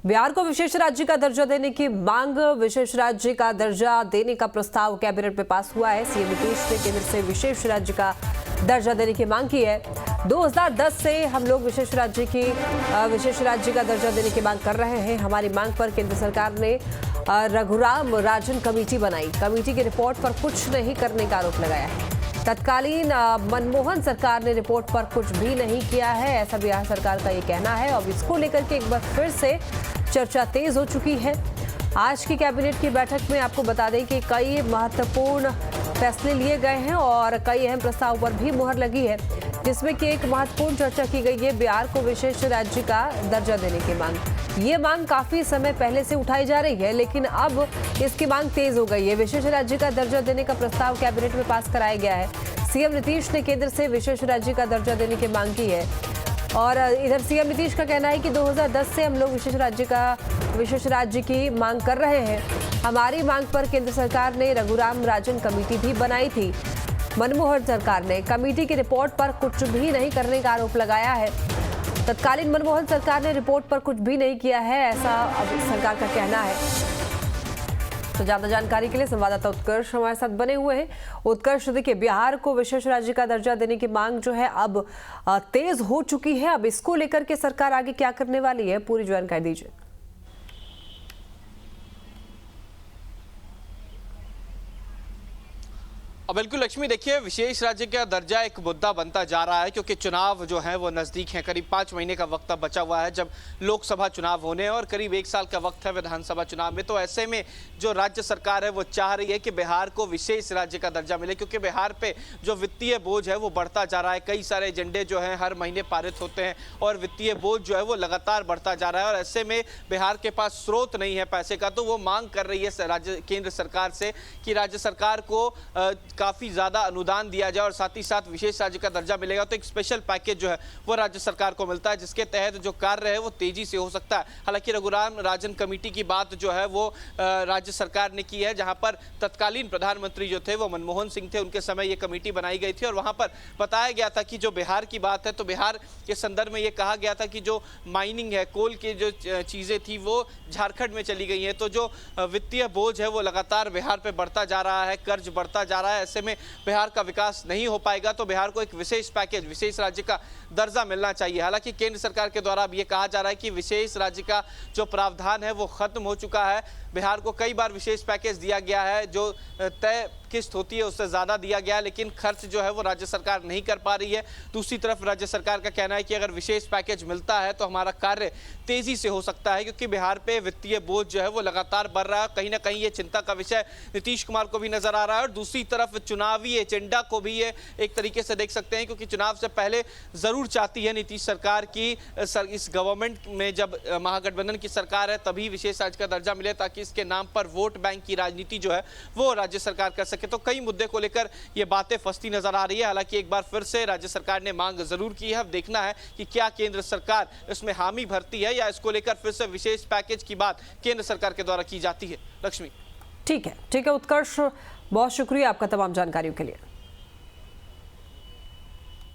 बिहार को विशेष राज्य का दर्जा देने की मांग। विशेष राज्य का दर्जा देने का प्रस्ताव कैबिनेट में पास हुआ है। सीएम नीतीश ने केंद्र से विशेष राज्य का दर्जा देने की मांग की है। 2010 से हम लोग विशेष राज्य का दर्जा देने की मांग कर रहे हैं। हमारी मांग पर केंद्र सरकार ने रघुराम राजन कमेटी बनाई। कमेटी की रिपोर्ट पर कुछ नहीं करने का आरोप लगाया है। तत्कालीन मनमोहन सरकार ने रिपोर्ट पर कुछ भी नहीं किया है, ऐसा बिहार सरकार का ये कहना है। और इसको लेकर के एक बार फिर से चर्चा तेज हो चुकी है। आज की कैबिनेट की बैठक में आपको बता दें कि कई महत्वपूर्ण फैसले लिए गए हैं और कई अहम प्रस्ताव पर भी मुहर लगी है, जिसमें कि एक महत्वपूर्ण चर्चा की गई है बिहार को विशेष राज्य का दर्जा देने की मांग। ये मांग काफी समय पहले से उठाई जा रही है, लेकिन अब इसकी मांग तेज हो गई है। विशेष राज्य का दर्जा देने का प्रस्ताव कैबिनेट में पास कराया गया है। सीएम नीतीश ने केंद्र से विशेष राज्य का दर्जा देने की मांग की है। और इधर सीएम नीतीश का कहना है कि 2010 से हम लोग विशेष राज्य की मांग कर रहे हैं। हमारी मांग पर केंद्र सरकार ने रघुराम राजन कमेटी भी बनाई थी। मनमोहन सरकार ने कमेटी की रिपोर्ट पर कुछ भी नहीं करने का आरोप लगाया है। तत्कालीन मनमोहन सरकार ने रिपोर्ट पर कुछ भी नहीं किया है, ऐसा अब सरकार का कहना है। तो ज्यादा जानकारी के लिए संवाददाता उत्कर्ष हमारे साथ बने हुए हैं। उत्कर्ष, देखिए, बिहार को विशेष राज्य का दर्जा देने की मांग जो है अब तेज हो चुकी है। अब इसको लेकर के सरकार आगे क्या करने वाली है, पूरी जानकारी दीजिए। बिल्कुल लक्ष्मी, देखिए, विशेष राज्य का दर्जा एक मुद्दा बनता जा रहा है क्योंकि चुनाव जो है वो नज़दीक है। करीब 5 महीने का वक्त अब बचा हुआ है जब लोकसभा चुनाव होने हैं और करीब 1 साल का वक्त है विधानसभा चुनाव में। तो ऐसे में जो राज्य सरकार है वो चाह रही है कि बिहार को विशेष राज्य का दर्जा मिले, क्योंकि बिहार पे जो वित्तीय बोझ है वो बढ़ता जा रहा है। कई सारे एजेंडे जो हैं हर महीने पारित होते हैं और वित्तीय बोझ जो है वो लगातार बढ़ता जा रहा है। और ऐसे में बिहार के पास स्रोत नहीं है पैसे का, तो वो मांग कर रही है केंद्र सरकार से कि राज्य सरकार को काफ़ी ज़्यादा अनुदान दिया जाए और साथ ही साथ विशेष राज्य का दर्जा मिलेगा तो एक स्पेशल पैकेज जो है वो राज्य सरकार को मिलता है, जिसके तहत जो कार्य है वो तेजी से हो सकता है। हालांकि रघुराम राजन कमेटी की बात जो है वो राज्य सरकार ने की है, जहां पर तत्कालीन प्रधानमंत्री जो थे वो मनमोहन सिंह थे, उनके समय ये कमेटी बनाई गई थी और वहां पर बताया गया था कि जो बिहार की बात है तो बिहार के संदर्भ में ये कहा गया था कि जो माइनिंग है, कोल की जो चीज़ें थी वो झारखंड में चली गई हैं। तो जो वित्तीय बोझ है वो लगातार बिहार पर बढ़ता जा रहा है, कर्ज बढ़ता जा रहा है। ऐसे में बिहार का विकास नहीं हो पाएगा, तो बिहार को एक विशेष पैकेज, विशेष राज्य का दर्जा मिलना चाहिए। हालांकि केंद्र सरकार के द्वारा अब ये कहा जा रहा है कि विशेष राज्य का जो प्रावधान है वो खत्म हो चुका है। बिहार को कई बार विशेष पैकेज दिया गया है, जो तय किस्त होती है उससे ज़्यादा दिया गया है, लेकिन खर्च जो है वो राज्य सरकार नहीं कर पा रही है। दूसरी तरफ राज्य सरकार का कहना है कि अगर विशेष पैकेज मिलता है तो हमारा कार्य तेज़ी से हो सकता है, क्योंकि बिहार पे वित्तीय बोझ जो है वो लगातार बढ़ रहा है। कहीं ना कहीं ये चिंता का विषय नीतीश कुमार को भी नजर आ रहा है और दूसरी तरफ चुनावी एजेंडा को भी ये एक तरीके से देख सकते हैं, क्योंकि चुनाव से पहले ज़रूर चाहती है नीतीश सरकार की इस गवर्नमेंट में, जब महागठबंधन की सरकार है तभी विशेष राज्य का दर्जा मिले, ताकि इसके नाम पर वोट बैंक की राजनीति जो है वो राज्य सरकार कर सके। तो कई मुद्दे को लेकर ये बातें फंसती नजर आ रही है। हालांकि एक बार फिर से राज्य सरकार ने मांग जरूर की है। अब देखना है कि क्या केंद्र सरकार इसमें हामी भरती है या इसको लेकर फिर से विशेष पैकेज की बात केंद्र सरकार के द्वारा की जाती है। लक्ष्मी, ठीक है उत्कर्ष, बहुत शुक्रिया आपका तमाम जानकारियों के लिए।